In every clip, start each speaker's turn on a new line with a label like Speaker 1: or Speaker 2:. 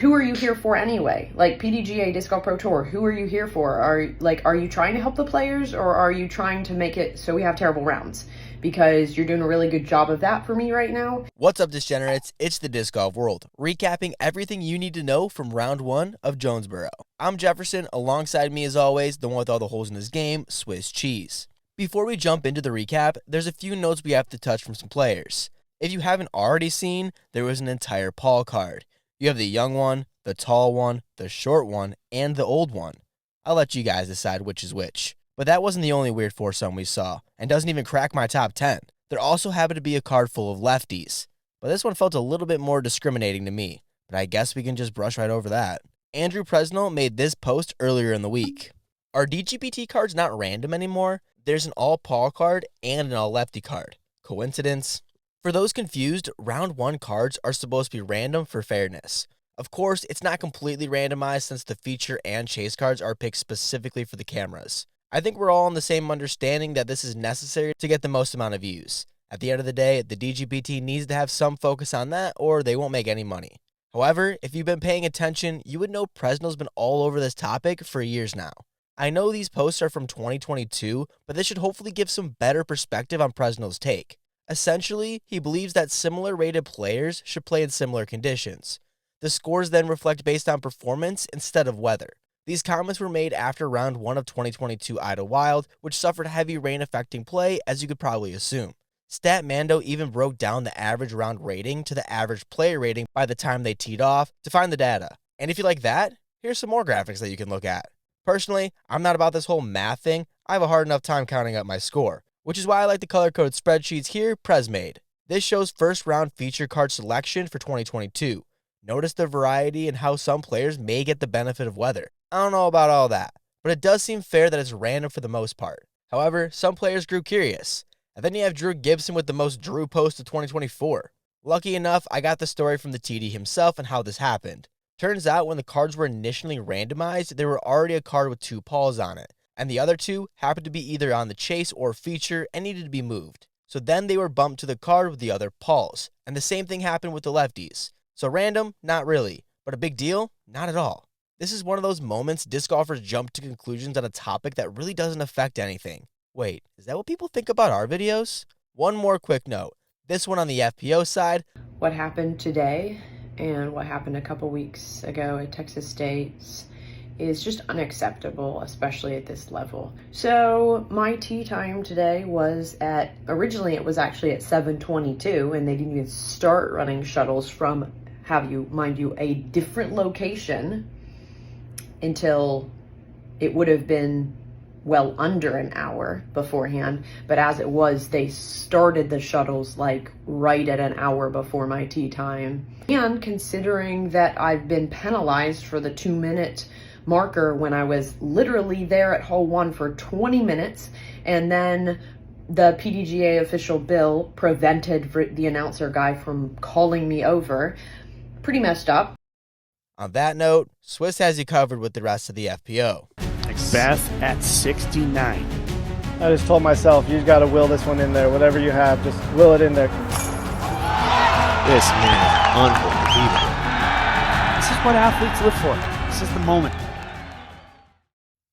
Speaker 1: who are you here for anyway? Like PDGA Disc Golf Pro Tour, who are you here for? Are you trying to help the players, or are you trying to make it so we have terrible rounds? Because you're doing a really good job of that for me right now.
Speaker 2: What's up, Degenerates? It's the Disc Golf World, recapping everything you need to know from round 1 of Jonesboro. I'm Jefferson, alongside me as always, the one with all the holes in this game, Swiss Cheese. Before we jump into the recap, there's a few notes we have to touch from some players. If you haven't already seen, there was an entire Paul card. You have the young one, the tall one, the short one, and the old one. I'll let you guys decide which is which. But that wasn't the only weird foursome we saw, and doesn't even crack my top 10. There also happened to be a card full of lefties, but this one felt a little bit more discriminating to me, but I guess we can just brush right over that. Andrew Presnell made this post earlier in the week. Are DGPT cards not random anymore? There's an all-Paul card and an all-lefty card. Coincidence? For those confused, round 1 cards are supposed to be random for fairness. Of course, it's not completely randomized since the feature and chase cards are picked specifically for the cameras. I think we're all on the same understanding that this is necessary to get the most amount of views. At the end of the day, the DGPT needs to have some focus on that or they won't make any money. However, if you've been paying attention, you would know Presnell's been all over this topic for years now. I know these posts are from 2022, but this should hopefully give some better perspective on Presnell's take. Essentially, he believes that similar rated players should play in similar conditions. The scores then reflect based on performance instead of weather. These comments were made after round 1 of 2022 Idlewild, which suffered heavy rain affecting play, as you could probably assume. Statmando even broke down the average round rating to the average player rating by the time they teed off to find the data. And if you like that, here's some more graphics that you can look at. Personally, I'm not about this whole math thing. I have a hard enough time counting up my score, which is why I like the color-coded spreadsheets here Pres made. This shows first round feature card selection for 2022. Notice the variety and how some players may get the benefit of weather. I don't know about all that, but it does seem fair that it's random for the most part. However, some players grew curious. And then you have Drew Gibson with the most Drew post of 2024. Lucky enough, I got the story from the TD himself and how this happened. Turns out when the cards were initially randomized, there were already a card with 2 Pauls on it, and the other 2 happened to be either on the chase or feature and needed to be moved. So then they were bumped to the card with the other Pauls, and the same thing happened with the lefties. So random? Not really. But a big deal? Not at all. This is one of those moments disc golfers jump to conclusions on a topic that really doesn't affect anything. Wait, is that what people think about our videos? One more quick note. This one on the FPO side.
Speaker 1: What happened today and what happened a couple weeks ago at Texas State is just unacceptable, especially at this level. So my tee time today was originally it was actually at 7:22, and they didn't even start running shuttles from, mind you, a different location until it would have been well under an hour beforehand. But as it was, they started the shuttles like right at an hour before my tee time. And considering that I've been penalized for the 2-minute marker when I was literally there at hole 1 for 20 minutes, and then the PDGA official Bill prevented the announcer guy from calling me over, pretty messed up.
Speaker 2: On that note, Swiss has you covered with the rest of the FPO.
Speaker 3: Beth at 69.
Speaker 4: I just told myself, you got to will this one in there. Whatever you have, just will it in there.
Speaker 3: This man is unbelievable. This is what athletes live for. This is the moment.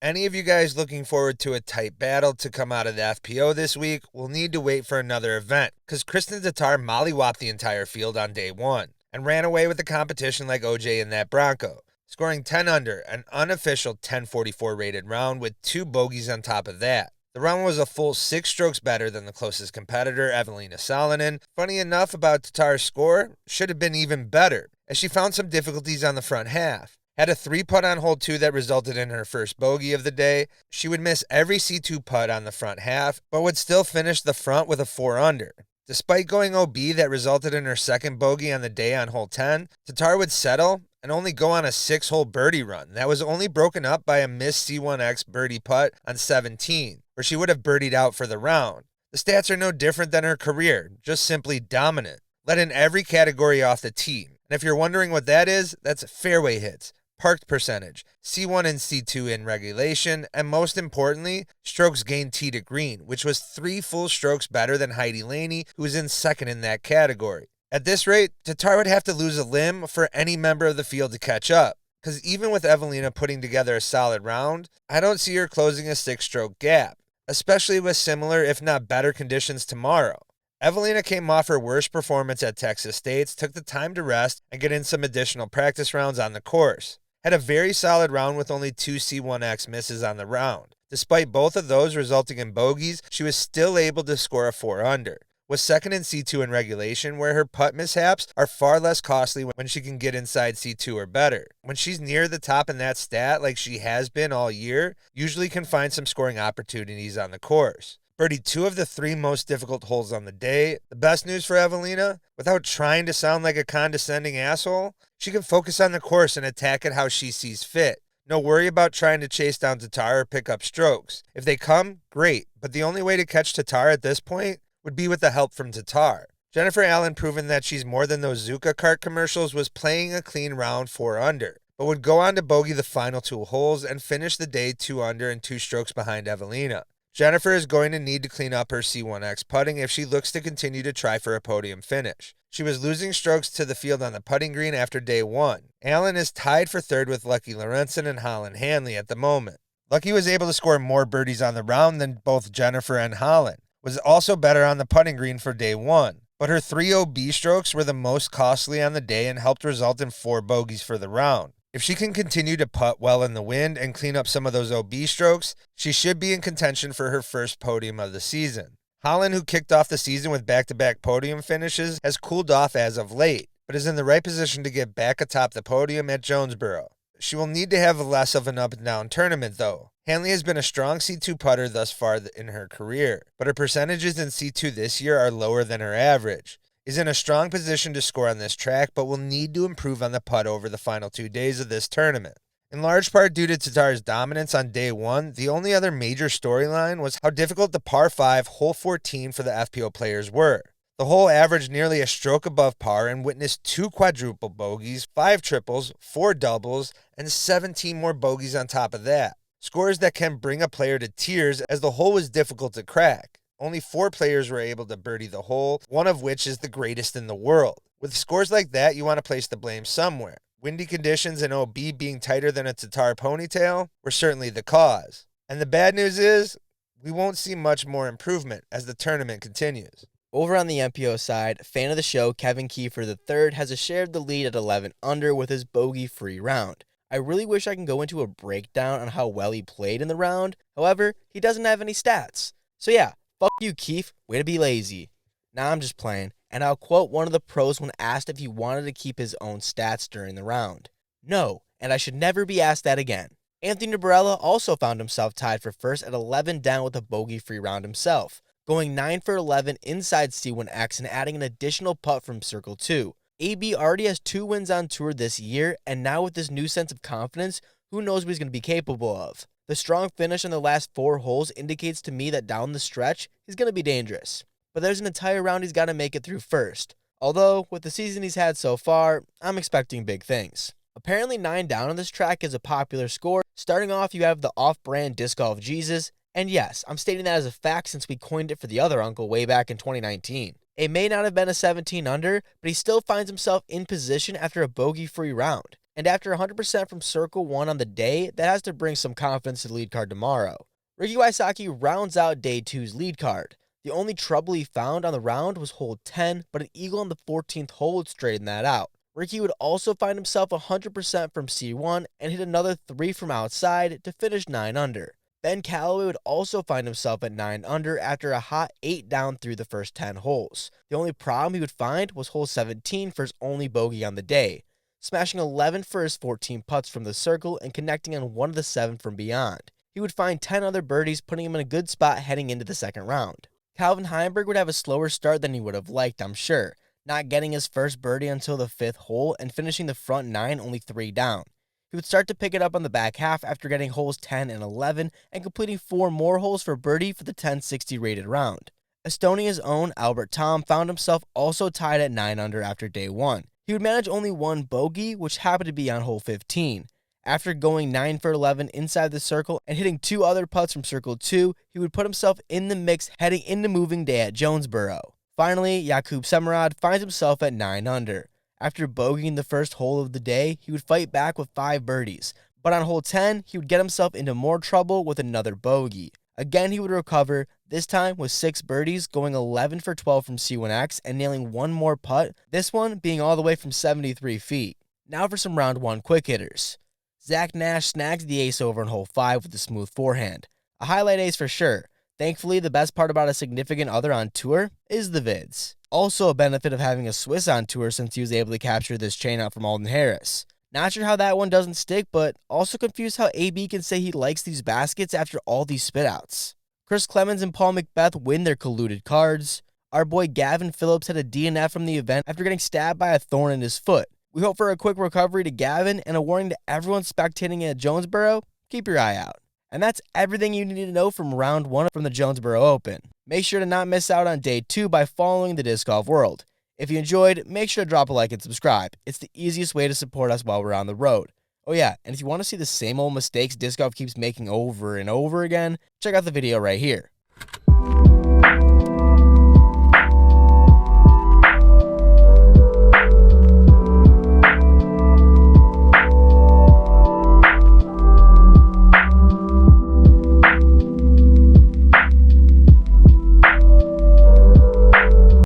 Speaker 5: Any of you guys looking forward to a tight battle to come out of the FPO this week will need to wait for another event, because Kristen Tatar mollywopped the entire field on day 1 and ran away with the competition like OJ in that Bronco, scoring 10 under, an unofficial 1044 rated round with 2 bogeys on top of that. The round was a full 6 strokes better than the closest competitor, Evelina Salonen. Funny enough about Tatar's score, should have been even better, as she found some difficulties on the front half. Had a 3-putt on hole 2 that resulted in her first bogey of the day. She would miss every C2 putt on the front half, but would still finish the front with a 4 under. Despite going OB that resulted in her second bogey on the day on hole 10, Tatar would settle and only go on a 6-hole birdie run that was only broken up by a missed C1X birdie putt on 17, where she would have birdied out for the round. The stats are no different than her career, just simply dominant. Led in every category off the tee. And if you're wondering what that is, that's fairway hits, parked percentage, C1 and C2 in regulation, and most importantly, strokes gained tee to green, which was 3 full strokes better than Heidi Laney, who was in second in that category. At this rate, Tatar would have to lose a limb for any member of the field to catch up, because even with Evelina putting together a solid round, I don't see her closing a 6-stroke gap, especially with similar if not better conditions tomorrow. Evelina came off her worst performance at Texas State, took the time to rest and get in some additional practice rounds on the course. Had a very solid round with only 2 C1X misses on the round. Despite both of those resulting in bogeys, she was still able to score a 4 under. Was second in C2 in regulation, where her putt mishaps are far less costly when she can get inside C2 or better. When she's near the top in that stat, like she has been all year, usually can find some scoring opportunities on the course. Birdied 2 of the 3 most difficult holes on the day. The best news for Evelina, without trying to sound like a condescending asshole, she can focus on the course and attack it how she sees fit. No worry about trying to chase down Tatar or pick up strokes. If they come, great, but the only way to catch Tatar at this point would be with the help from Tatar. Jennifer Allen, proven that she's more than those Zuka cart commercials, was playing a clean round 4 under, but would go on to bogey the final 2 holes and finish the day 2 under and 2 strokes behind Evelina. Jennifer is going to need to clean up her C1X putting if she looks to continue to try for a podium finish. She was losing strokes to the field on the putting green after day 1. Allen is tied for third with Lucky Lorenzen and Holland Hanley at the moment. Lucky was able to score more birdies on the round than both Jennifer and Holland. Was also better on the putting green for day 1, but her 3 OB strokes were the most costly on the day and helped result in 4 bogeys for the round. If she can continue to putt well in the wind and clean up some of those OB strokes, she should be in contention for her first podium of the season. Holland, who kicked off the season with back-to-back podium finishes, has cooled off as of late, but is in the right position to get back atop the podium at Jonesboro. She will need to have less of an up-and-down tournament, though. Hanley has been a strong C2 putter thus far in her career, but her percentages in C2 this year are lower than her average. Is in a strong position to score on this track, but will need to improve on the putt over the final 2 days of this tournament. In large part due to Tatar's dominance on day 1, the only other major storyline was how difficult the par 5 hole 14 for the FPO players were. The hole averaged nearly a stroke above par and witnessed 2 quadruple bogeys, 5 triples, 4 doubles, and 17 more bogeys on top of that. Scores that can bring a player to tears as the hole was difficult to crack. Only 4 players were able to birdie the hole, one of which is the greatest in the world. With scores like that, you want to place the blame somewhere. Windy conditions and OB being tighter than a Tatar ponytail were certainly the cause. And the bad news is, we won't see much more improvement as the tournament continues.
Speaker 2: Over on the MPO side, fan of the show Kevin Kiefer III has shared the lead at 11 under with his bogey-free round. I really wish I can go into a breakdown on how well he played in the round. However, he doesn't have any stats. So yeah, fuck you, Keith. Way to be lazy. Nah, I'm just playing. And I'll quote one of the pros when asked if he wanted to keep his own stats during the round. No, and I should never be asked that again. Anthony Barella also found himself tied for first at 11 down with a bogey-free round himself, going 9 for 11 inside C1X and adding an additional putt from Circle 2. AB already has 2 wins on tour this year, and now with this new sense of confidence, who knows what he's going to be capable of. The strong finish on the last 4 holes indicates to me that down the stretch, he's going to be dangerous. But there's an entire round he's got to make it through first. Although, with the season he's had so far, I'm expecting big things. Apparently 9 down on this track is a popular score. Starting off, you have the off-brand Disc Golf Jesus, and yes, I'm stating that as a fact since we coined it for the other uncle way back in 2019. It may not have been a 17 under, but he still finds himself in position after a bogey-free round. And after 100% from Circle 1 on the day, that has to bring some confidence to the lead card tomorrow. Ricky Wysocki rounds out Day 2's lead card. The only trouble he found on the round was hole 10, but an eagle on the 14th hole would straighten that out. Ricky would also find himself 100% from C1 and hit another 3 from outside to finish 9 under. Ben Callaway would also find himself at 9 under after a hot 8 down through the first 10 holes. The only problem he would find was hole 17 for his only bogey on the day, smashing 11 for his 14 putts from the circle and connecting on 1 of the 7 from beyond. He would find 10 other birdies, putting him in a good spot heading into the second round. Calvin Heimberg would have a slower start than he would have liked, I'm sure, not getting his first birdie until the 5th hole and finishing the front 9 only 3 down. He would start to pick it up on the back half after getting holes 10 and 11 and completing 4 more holes for birdie for the 1060 rated round. Estonia's own Albert Tom found himself also tied at 9 under after day 1. He would manage only 1 bogey, which happened to be on hole 15. After going 9 for 11 inside the circle and hitting 2 other putts from Circle 2, he would put himself in the mix heading into moving day at Jonesboro. Finally, Jakub Semerad finds himself at 9 under. After bogeying the first hole of the day, he would fight back with 5 birdies, but on hole 10, he would get himself into more trouble with another bogey. Again, he would recover, this time with 6 birdies, going 11 for 12 from C1X and nailing one more putt, this one being all the way from 73 feet. Now for some round 1 quick hitters. Zach Nash snags the ace over on hole 5 with a smooth forehand. A highlight ace for sure. Thankfully, the best part about a significant other on tour is the vids. Also a benefit of having a Swiss on tour since he was able to capture this chain out from Alden Harris. Not sure how that one doesn't stick, but also confused how AB can say he likes these baskets after all these spitouts. Chris Clemens and Paul McBeth win their colluded cards. Our boy Gavin Phillips had a DNF from the event after getting stabbed by a thorn in his foot. We hope for a quick recovery to Gavin, and a warning to everyone spectating at Jonesboro, keep your eye out. And that's everything you need to know from round 1 from the Jonesboro Open. Make sure to not miss out on day 2 by following the Disc Golf World. If you enjoyed, make sure to drop a like and subscribe. It's the easiest way to support us while we're on the road. Oh yeah, and if you want to see the same old mistakes Disc Golf keeps making over and over again, check out the video right here.